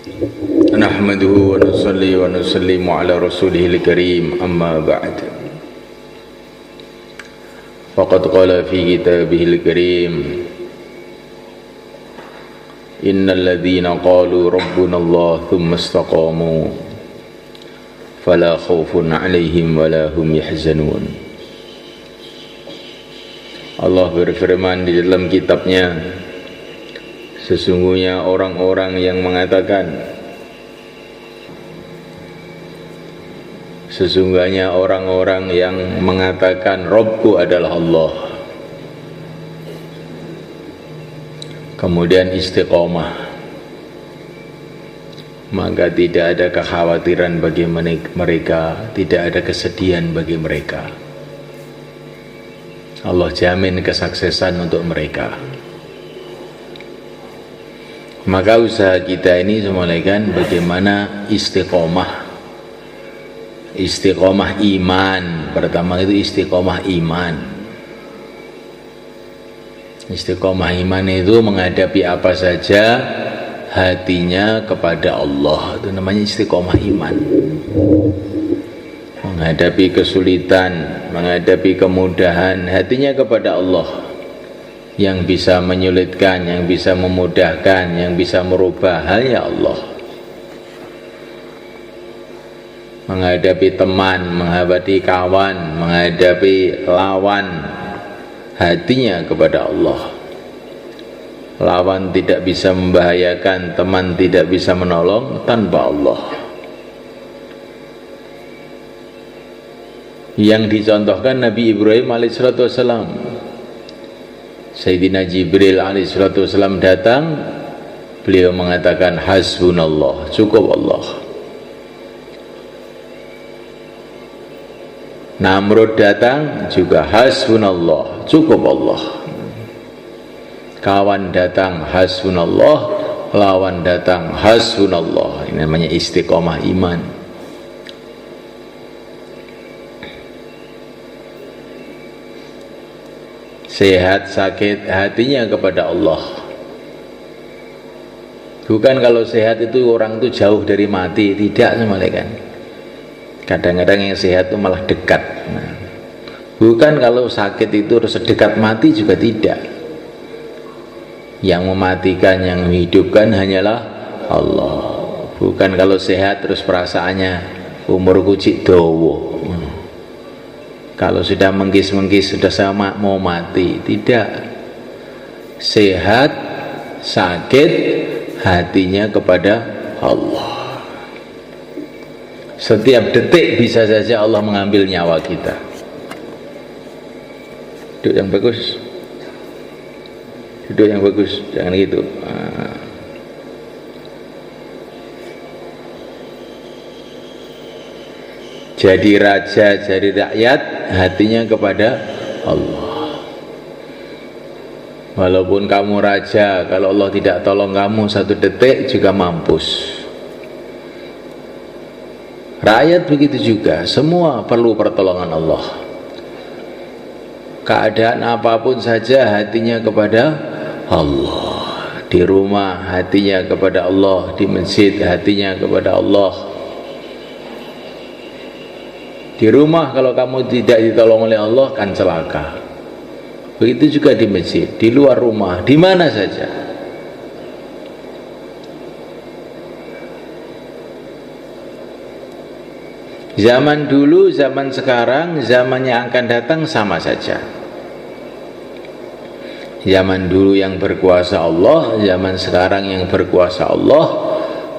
Nahmaduhu wa nusalli wa nusallimu ala rasulihil karim amma ba'd. Faqad qala fi kitabihil karim innal ladhina qalu rabbuna Allah thumma istaqamu fala khawfun 'alaihim wala hum yahzanun. Allah berfirman di dalam kitabnya, sesungguhnya orang-orang yang mengatakan, sesungguhnya orang-orang yang mengatakan Rabbku adalah Allah, kemudian istiqomah, maka tidak ada kekhawatiran bagi mereka, tidak ada kesedihan bagi mereka. Allah jamin kesuksesan untuk mereka. Maka usaha kita ini semuanya kan bagaimana istiqomah. Istiqomah iman. Pertama itu istiqomah iman. Istiqomah iman itu menghadapi apa saja hatinya kepada Allah, itu namanya istiqomah iman. Menghadapi kesulitan, menghadapi kemudahan, hatinya kepada Allah, yang bisa menyulitkan, yang bisa memudahkan, yang bisa merubah hanya Allah. Menghadapi teman, menghadapi kawan, menghadapi lawan, hatinya kepada Allah. Lawan tidak bisa membahayakan, teman tidak bisa menolong tanpa Allah. Yang dicontohkan Nabi Ibrahim alaihissalam. Sayyidina Jibril alaihissalam datang, beliau mengatakan hasbunallah, cukup Allah. Namrud datang juga hasbunallah, cukup Allah. Kawan datang hasbunallah, lawan datang hasbunallah. Ini namanya istiqomah iman. Sehat sakit hatinya kepada Allah. Bukan kalau sehat itu orang itu jauh dari mati, tidak semuanya kan. Kadang-kadang yang sehat itu malah dekat. Nah, bukan kalau sakit itu harus sedekat mati, juga tidak. Yang mematikan, yang menghidupkan hanyalah Allah. Bukan kalau sehat terus perasaannya umur kucik dowo. Kalau sudah menggis-menggis sudah sama mau mati, tidak. Sehat, sakit, hatinya kepada Allah. Setiap detik bisa saja Allah mengambil nyawa kita. Duduk yang bagus, duduk yang bagus, jangan gitu. Jadi raja, jadi rakyat, hatinya kepada Allah. Walaupun kamu raja, kalau Allah tidak tolong kamu satu detik juga mampus. Rakyat begitu juga, semua perlu pertolongan Allah. Keadaan apapun saja hatinya kepada Allah. Di rumah hatinya kepada Allah, di masjid hatinya kepada Allah. Di rumah kalau kamu tidak ditolong oleh Allah kan celaka. Begitu juga di masjid, di luar rumah, di mana saja. Zaman dulu, zaman sekarang, zaman yang akan datang sama saja. Zaman dulu yang berkuasa Allah, zaman sekarang yang berkuasa Allah,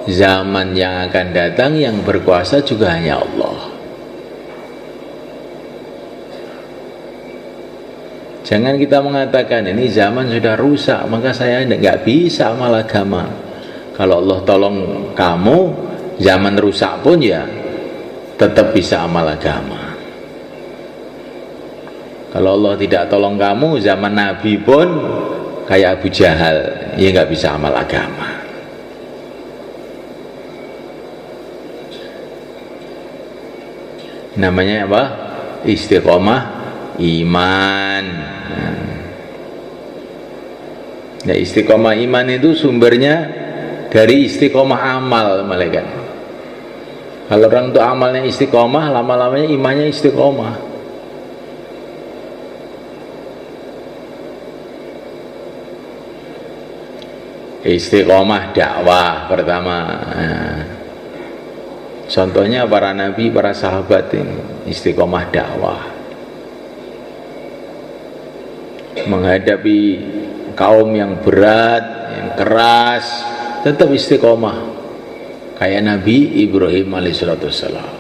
zaman yang akan datang yang berkuasa juga hanya Allah. Jangan kita mengatakan ini zaman sudah rusak, maka saya nggak bisa amal agama. Kalau Allah tolong kamu, zaman rusak pun ya tetap bisa amal agama. Kalau Allah tidak tolong kamu, zaman Nabi pun kayak Abu Jahal, ya nggak bisa amal agama. Namanya apa? Istiqomah iman. Nah, istiqomah iman itu sumbernya dari istiqomah amal malaikat. Kalau orang itu amalnya istiqomah, lama-lamanya imannya istiqomah. Istiqomah dakwah pertama. Nah, contohnya para nabi, para sahabat ini istiqomah dakwah, menghadapi kaum yang berat, yang keras, tetap istiqomah. Kayak Nabi Ibrahim alaihissalam,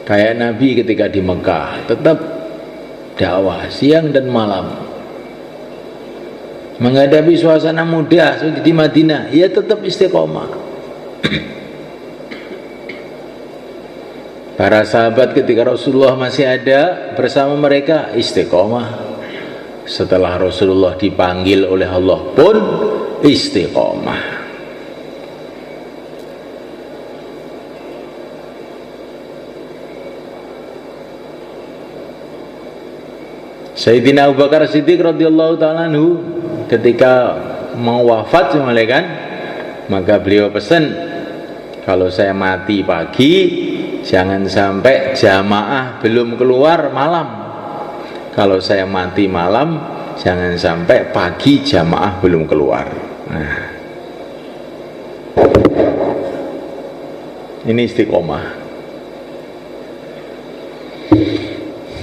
kayak Nabi ketika di Mekah, tetap dakwah siang dan malam. Menghadapi suasana mudah di Madinah, ia tetap istiqomah. Para sahabat ketika Rasulullah masih ada bersama mereka istiqomah. Setelah Rasulullah dipanggil oleh Allah pun istiqomah. Sayyidina Abu Bakar Siddiq radhiyallahu ta'ala anhu ketika mau wafat kan, maka beliau pesan, kalau saya mati pagi jangan sampai jamaah belum keluar malam. Kalau saya mati malam jangan sampai pagi jamaah belum keluar. Nah, ini istiqomah.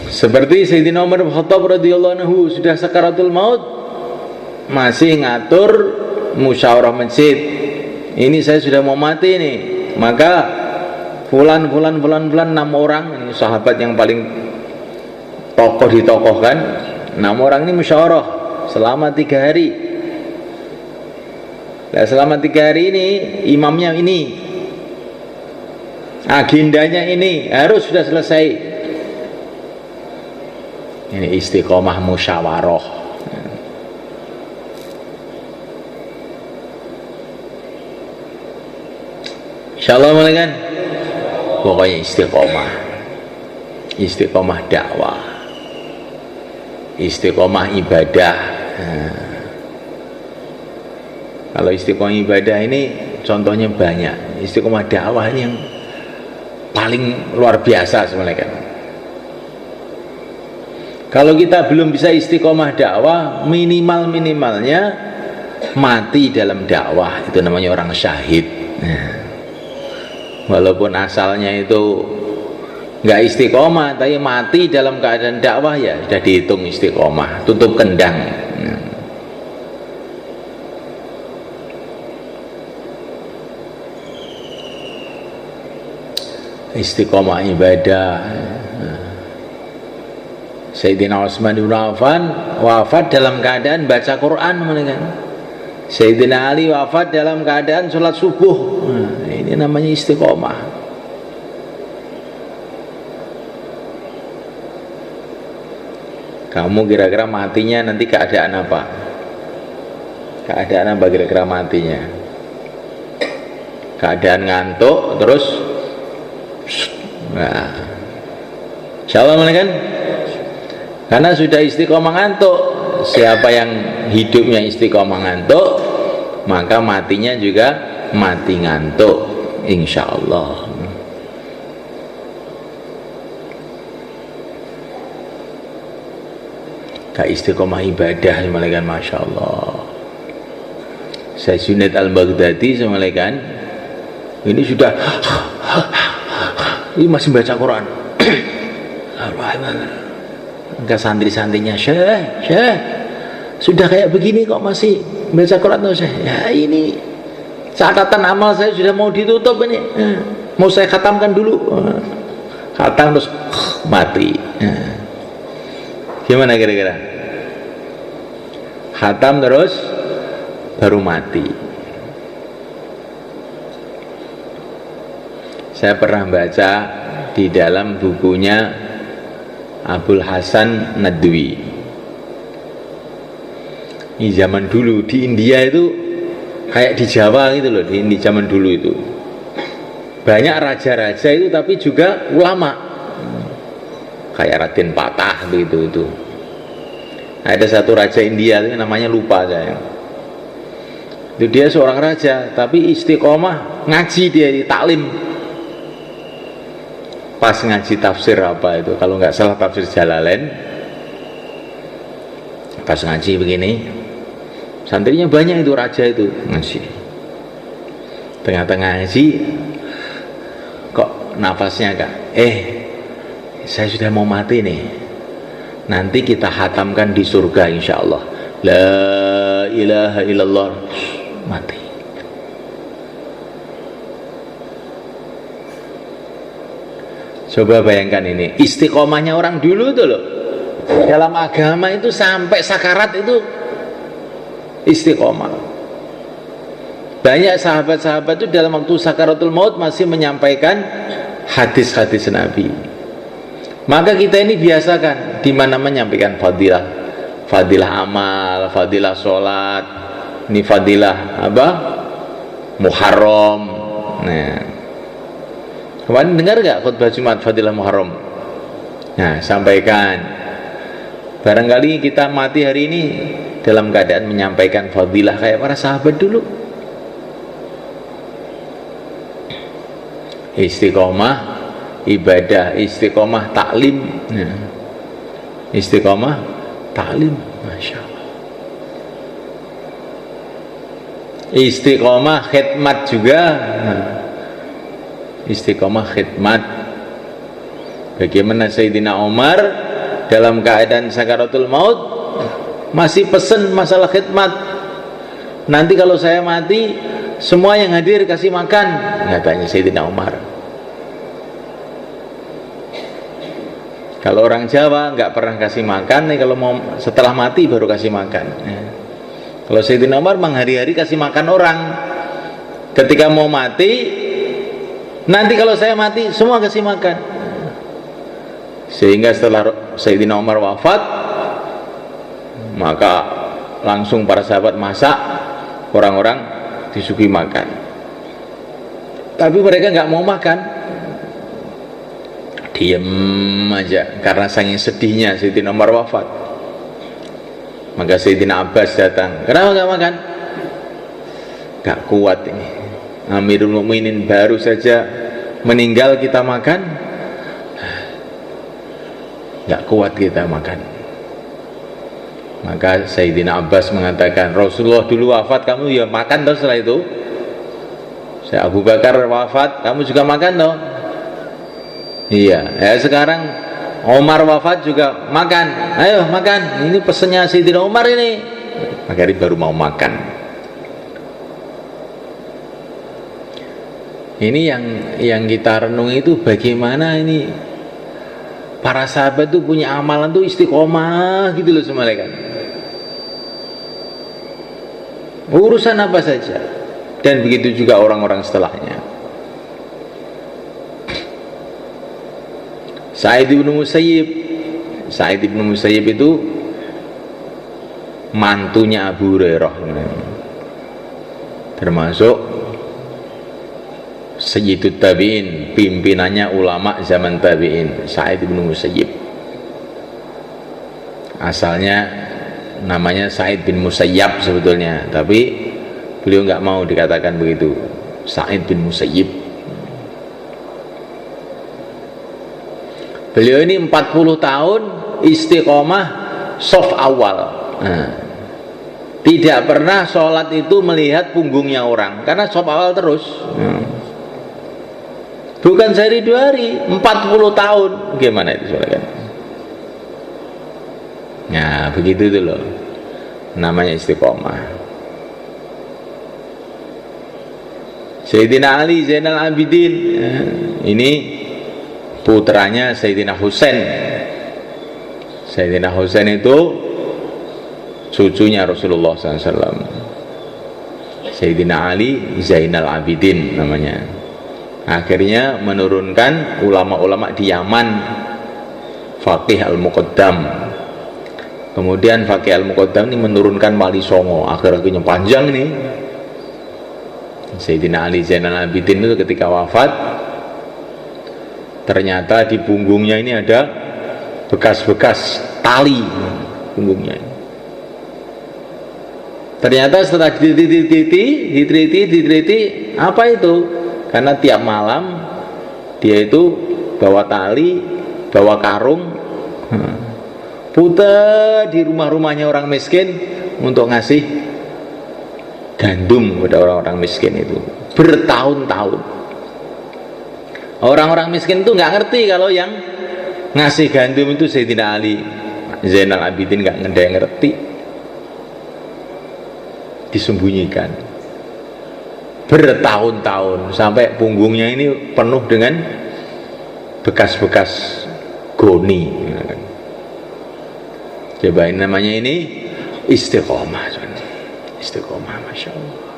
Seperti Sayyidina Umar bin Khattab radhiyallahu anhu sudah sakaratul maut masih ngatur musyawarah masjid. Ini saya sudah mau mati nih, maka fulan 6 orang, ini sahabat yang paling tokoh ditokohkan, 6 orang ini musyawarah selama 3 hari. Nah, selama 3 hari ini imamnya ini, agendanya ini harus sudah selesai. Ini istiqomah musyawarah. Insyaallah kan? Pokoknya istiqomah. Istiqomah dakwah. Istiqomah ibadah. Kalau istiqomah ibadah ini contohnya banyak. Istiqomah dakwah ini yang paling luar biasa sebenarnya kan. Kalau kita belum bisa istiqomah dakwah, minimalnya mati dalam dakwah, itu namanya orang syahid. Nah, walaupun asalnya itu nggak istiqomah, tapi mati dalam keadaan dakwah, ya sudah dihitung istiqomah, tutup kendang. Nah, istiqomah ibadah. Sayyidina Utsman bin Affan wafat dalam keadaan baca Quran. Sayyidina Ali wafat dalam keadaan sholat subuh. Nah, ini namanya istiqomah. Kamu kira-kira matinya nanti keadaan apa? Keadaan apa kira-kira matinya? Keadaan ngantuk terus, nah, insyaallah kan? Karena sudah istiqomah ngantuk. Siapa yang hidupnya istiqomah ngantuk, maka matinya juga mati ngantuk, insyaallah. Kayak istiqomah ibadah semalakan, masya Allah. Saya Junaid al-Baghdadi semalakan, ini sudah ini masih baca Quran. Enggak, santri-santrinya, Syekh, sudah kayak begini kok masih baca Quran tuh, Syekh? Ya ini catatan amal saya sudah mau ditutup ini, mau saya khatamkan dulu. Khatam terus mati. Gimana kira-kira? Khatam terus baru mati. Saya pernah baca di dalam bukunya Abul Hasan Nadwi. Ini zaman dulu di India itu kayak di Jawa gitu loh, di zaman dulu itu banyak raja-raja itu, tapi juga ulama kayak Raden Patah begitu itu. Ada satu raja India itu namanya lupa saya. Itu dia seorang raja, tapi istiqomah ngaji, dia di taklim. Pas ngaji tafsir apa itu, kalau nggak salah tafsir Jalalain, pas ngaji begini, santrinya banyak, itu raja itu ngaji. Tengah-tengah ngaji, kok nafasnya kak, saya sudah mau mati nih, nanti kita hatamkan di surga insya Allah, la ilaha illallah, mati. Coba bayangkan ini, istiqomahnya orang dulu tuh loh, dalam agama itu sampai sakarat itu istiqomah. Banyak sahabat-sahabat itu dalam waktu sakaratul maut masih menyampaikan hadis-hadis Nabi. Maka kita ini biasakan di mana menyampaikan fadilah, fadilah amal, fadilah sholat, ini fadilah apa? Muharram. Nah, kemarin dengar gak khutbah Jumat fadilah Muharram? Nah, sampaikan. Barangkali kita mati hari ini dalam keadaan menyampaikan fadilah kayak para sahabat dulu. Istiqomah ibadah, istiqomah taklim. Nah, istiqomah taklim, masya Allah. Istiqomah khidmat juga. Nah, istiqomah khidmat. Bagaimana Sayyidina Umar dalam keadaan sakaratul maut masih pesen masalah khidmat. Nanti kalau saya mati, semua yang hadir kasih makan, katanya Sayyidina Umar. Kalau orang Jawa nggak pernah kasih makan, nih kalau mau setelah mati baru kasih makan. Kalau Sayyidina Umar memang hari-hari kasih makan orang. Ketika mau mati, nanti kalau saya mati semua kasih makan. Sehingga setelah Sayyidina Umar wafat, maka langsung para sahabat masak, orang-orang disuguhi makan. Tapi mereka nggak mau makan, diem aja karena saking sedihnya Sayyidina Umar wafat. Maka Sayyidina Abbas datang, kenapa nggak makan? Nggak kuat ini, Amirul Mukminin baru saja meninggal kita makan, nggak kuat kita makan. Maka Sayyidina Abbas mengatakan, Rasulullah dulu wafat kamu ya makan toh, setelah itu saya Abu Bakar wafat kamu juga makan toh. Iya, ya sekarang Umar wafat juga makan, ayo makan, ini pesennya Sayyidina Umar ini. Maka dia baru mau makan. Ini yang kita renungi itu bagaimana ini para sahabat tuh punya amalan tuh istiqomah gitu loh semuanya kan. Urusan apa saja, dan begitu juga orang-orang setelahnya. Sa'id bin Musayyib itu mantunya Abu Hurairah, termasuk Sayyidut Tabi'in, pimpinannya ulama zaman Tabi'in. Sa'id bin Musayyib asalnya namanya Sa'id bin Musayyab sebetulnya, tapi beliau nggak mau dikatakan begitu, Sa'id bin Musayyib. Beliau ini 40 tahun istiqomah soft awal. Nah, tidak pernah sholat itu melihat punggungnya orang, karena soft awal terus. Bukan sehari dua hari, 40 tahun. Gimana itu sholat kan? Nah, begitu itu loh, namanya istiqomah. Sayyidina Ali Zainal Abidin, ini putranya Sayyidina Husain. Sayyidina Husain itu cucunya Rasulullah SAW. Sayyidina Ali Zainal Abidin namanya. Akhirnya menurunkan ulama-ulama di Yaman, Faqih Al-Muqaddam. Kemudian Faqih Al-Muqaddam ini menurunkan Wali Songo. Akhirnya panjang nih. Sayyidina Ali Zainal Abidin itu ketika wafat, ternyata di punggungnya ini ada bekas-bekas tali punggungnya. Ternyata setelah diteliti, apa itu? Karena tiap malam dia itu bawa tali, bawa karung, putar di rumah-rumahnya orang miskin untuk ngasih gandum kepada orang-orang miskin itu bertahun-tahun. Orang-orang miskin itu nggak ngerti kalau yang ngasih gandum itu Sayyidina Ali Zainal Abidin, nggak ngerti, disembunyikan bertahun-tahun sampai punggungnya ini penuh dengan bekas-bekas goni. Coba ini namanya ini istiqomah. Istiqomah, Masya Allah.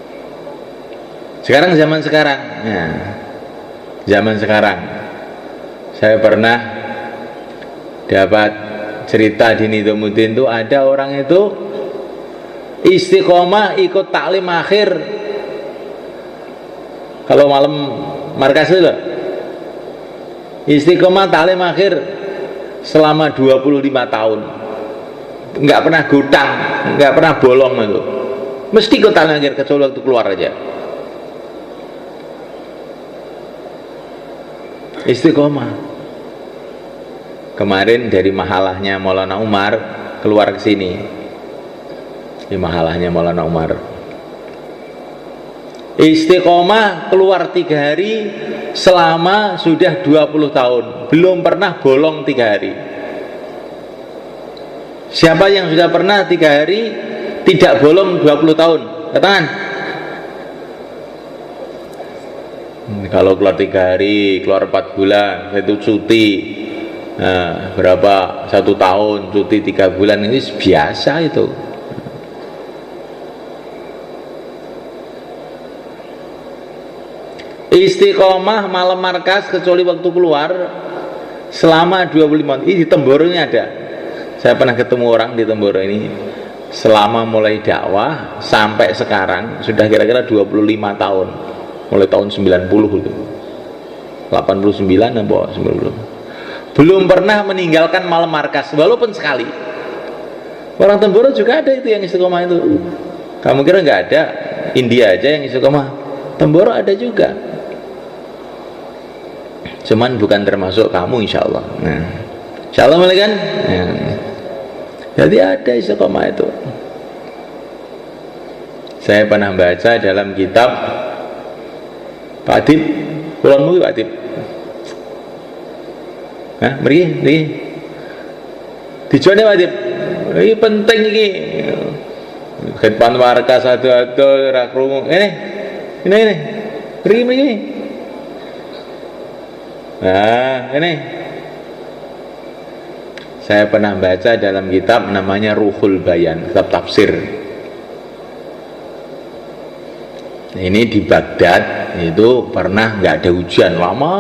Sekarang zaman sekarang, zaman sekarang saya pernah dapat cerita di Nizamuddin itu ada orang itu istiqomah ikut taklim akhir kalau malam markas itu, istiqomah taklim akhir selama 25 tahun, nggak pernah gutang, nggak pernah bolong itu, mesti ikut taklim akhir kecuali waktu keluar aja. Istiqomah. Kemarin dari mahalahnya Maulana Umar keluar ke sini, di mahalahnya Maulana Umar, istiqomah keluar 3 hari selama sudah 20 tahun, belum pernah bolong 3 hari. Siapa yang sudah pernah 3 hari tidak bolong 20 tahun? Katakan. Kalau keluar 3 hari, keluar 4 bulan, itu cuti. Nah, berapa? 1 tahun, cuti 3 bulan, ini biasa itu. Istiqomah malam markas kecuali waktu keluar selama 25 tahun. Ini di Temboro ini ada. Saya pernah ketemu orang di Temboro ini, selama mulai dakwah sampai sekarang sudah kira-kira 25 tahun. Mulai tahun 90 itu. 89 apa 90. Belum pernah meninggalkan malam markas walaupun sekali. Orang Temboro juga ada itu yang istiqomah itu. Kamu kira nggak ada? India aja yang istiqomah. Temboro ada juga. Cuman bukan termasuk kamu, insya Allah. Nah, insya Allah mulai kan? Nah, jadi ada istiqomah itu. Saya pernah baca dalam kitab Pak Adib, pulang mungkin Pak Adib. Nah, pergi. Dijualnya Pak Adib. Ini penting ini. Khidmat warga satu-satu rakrungu. Ini. Pergi. Nah, ini saya pernah baca dalam kitab namanya Ruhul Bayan, kitab tafsir. Ini di Baghdad itu pernah nggak ada hujan lama.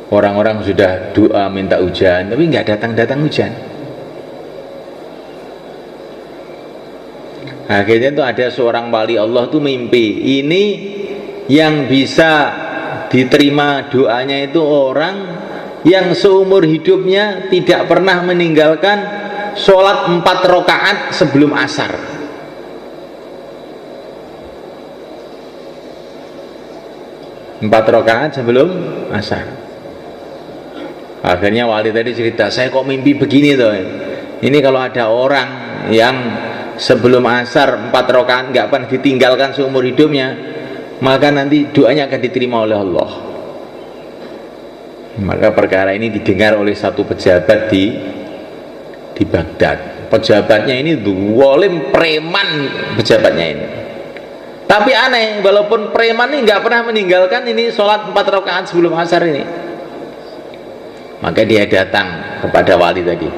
Orang-orang sudah doa minta hujan, tapi nggak datang hujan. Akhirnya itu ada seorang wali Allah tuh mimpi. Ini yang bisa diterima doanya itu orang yang seumur hidupnya tidak pernah meninggalkan sholat 4 rakaat sebelum asar. Empat rakaat sebelum asar. Akhirnya wali tadi cerita, saya kok mimpi begini tuh. Ini kalau ada orang yang sebelum asar 4 rakaat nggak pernah ditinggalkan seumur hidupnya, maka nanti doanya akan diterima oleh Allah. Maka perkara ini didengar oleh satu pejabat di Baghdad. Pejabatnya ini zalim, preman pejabatnya ini. Tapi aneh, walaupun preman ini nggak pernah meninggalkan ini sholat 4 rakaat sebelum asar ini. Maka dia datang kepada wali tadi.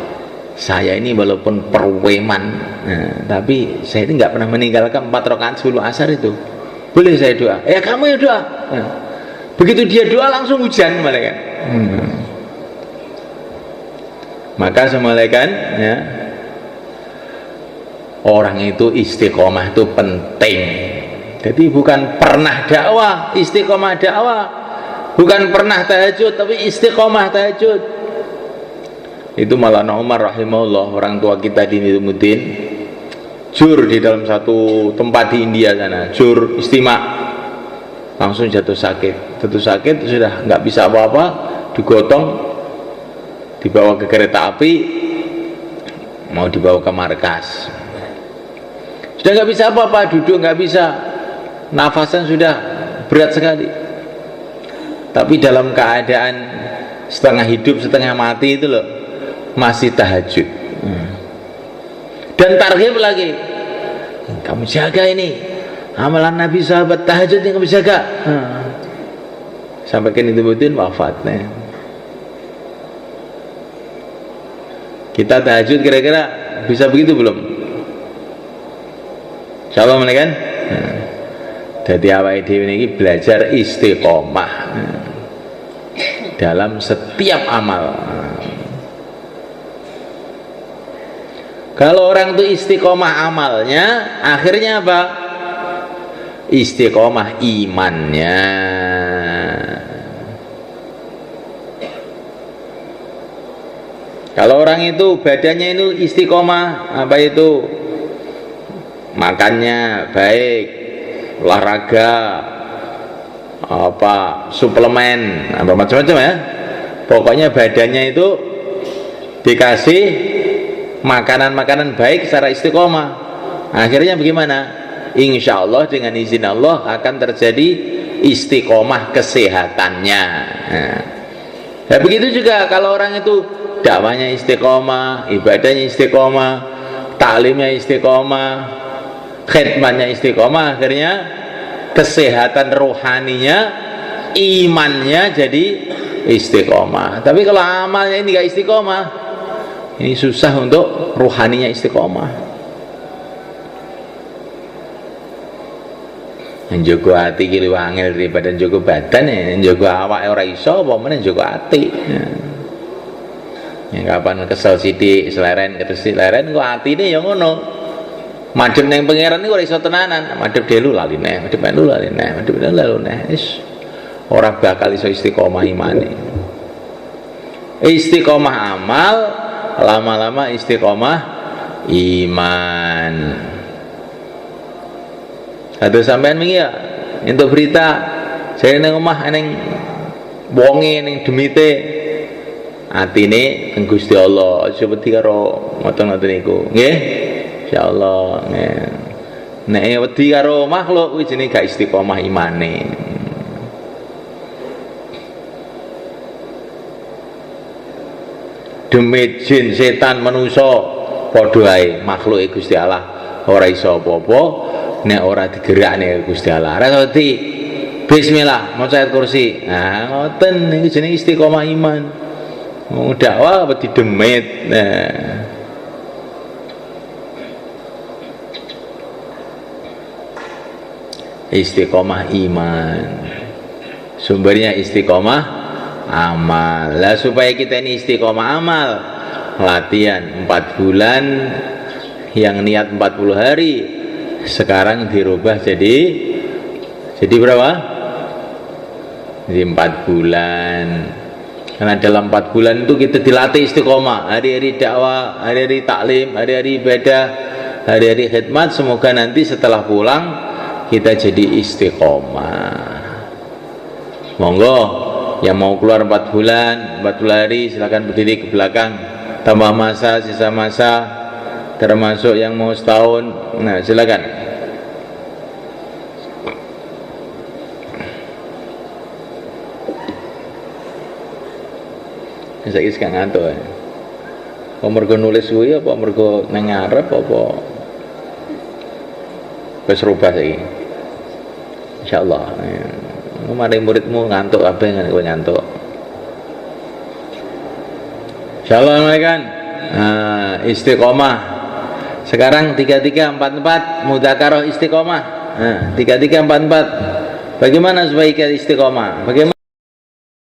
Saya ini walaupun preman, tapi saya ini nggak pernah meninggalkan 4 rakaat sebelum asar itu. Boleh saya doa? Ya kamu yang doa. Begitu dia doa langsung hujan malaikat. Maka semalaikat ya, orang itu istiqomah itu penting. Jadi bukan pernah dakwah, istiqomah dakwah, bukan pernah tahajud, tapi istiqomah tahajud. Itu Maulana Umar rahimahullah, orang tua kita di Nizamudin, jur di dalam satu tempat di India sana, jur istimak, langsung jatuh sakit sudah nggak bisa apa-apa, digotong, dibawa ke kereta api, mau dibawa ke markas, sudah nggak bisa apa-apa, duduk nggak bisa, nafasan sudah berat sekali, tapi dalam keadaan setengah hidup setengah mati itu loh, masih tahajud. Dan targhib lagi, kamu jaga ini amalan Nabi sahabat tahajud yang kamu jaga. Sampai kan itu betul wafatnya. Kita tahajud kira-kira bisa begitu belum? Insyaallah mulai kan? Jadi awake dhewe niki belajar istiqomah dalam setiap amal. Kalau orang itu istiqomah amalnya, akhirnya apa? Istiqomah imannya. Kalau orang itu badannya itu istiqomah, apa itu? Makannya baik, olahraga, apa suplemen, apa macam-macam ya. Pokoknya badannya itu dikasih makanan-makanan baik secara istiqomah, akhirnya bagaimana? Insya Allah dengan izin Allah akan terjadi istiqomah kesehatannya. Nah, begitu juga kalau orang itu dakwahnya istiqomah, ibadahnya istiqomah, taklimnya istiqomah, khidmatnya istiqomah, akhirnya kesehatan rohaninya, imannya jadi istiqomah. Tapi kalau amalnya ini gak istiqomah, ini susah untuk ruhaninya istiqomah. Njogo ati ki luwih angel daripada njogo badan ya. Njogo awake ora iso, apa meneh njogo ati. Ya kapan kesel sithik seleren ketes seleren kok atine ya ngono. Madhep ning pangeran iki ora iso tenanan. Madhep delu lali neh, madhep delu lali neh, madhep delu lali neh. Wis ora bakal iso istiqomah imane. Istiqomah amal, lama-lama istiqomah iman. Aduh sampean wingi ya entuk berita saya ning omah ning wonge ning demite atine teng Gusti Allah, aja wedi karo ngoten-ngoten niku. Nggih. Insyaallah nggih. Nek wedi karo makhluk kuwi jenenge gak istiqomah imane. Demit jin setan manusa padha ae makhluke Gusti Allah ora iso apa-apa nek ora digerakne Gusti Allah. Ora wedi bismillah maca ayat kursi. Nah ngoten niku jenenge istiqomah iman. Wong dakwah wedi demit. Nah istiqomah iman, sumbernya istiqomah amal. Lah supaya kita ini istiqomah amal, latihan 4 bulan, yang niat 40 hari sekarang dirubah jadi berapa? Jadi 4 bulan. Karena dalam 4 bulan itu kita dilatih istiqomah, hari-hari dakwah, hari-hari taklim, hari-hari ibadah, hari-hari khidmat. Semoga nanti setelah pulang kita jadi istiqomah. Monggo yang mau keluar 4 bulan, 40 hari silakan berdiri ke belakang, tambah masa, sisa masa, termasuk yang mau setahun. Nah silakan. Saya iskan ngantuk ya. Apa mergo nulis kuwi apa mergo nang ngarep apa wis rubah saiki. Insyaallah. Mari muridmu ngantuk kabeh kan kowe ngantuk. Insyaallah mereka istiqomah. Sekarang 3344 mudzakarah istiqomah. 3344. Bagaimana supaya kita istiqomah? Bagaimana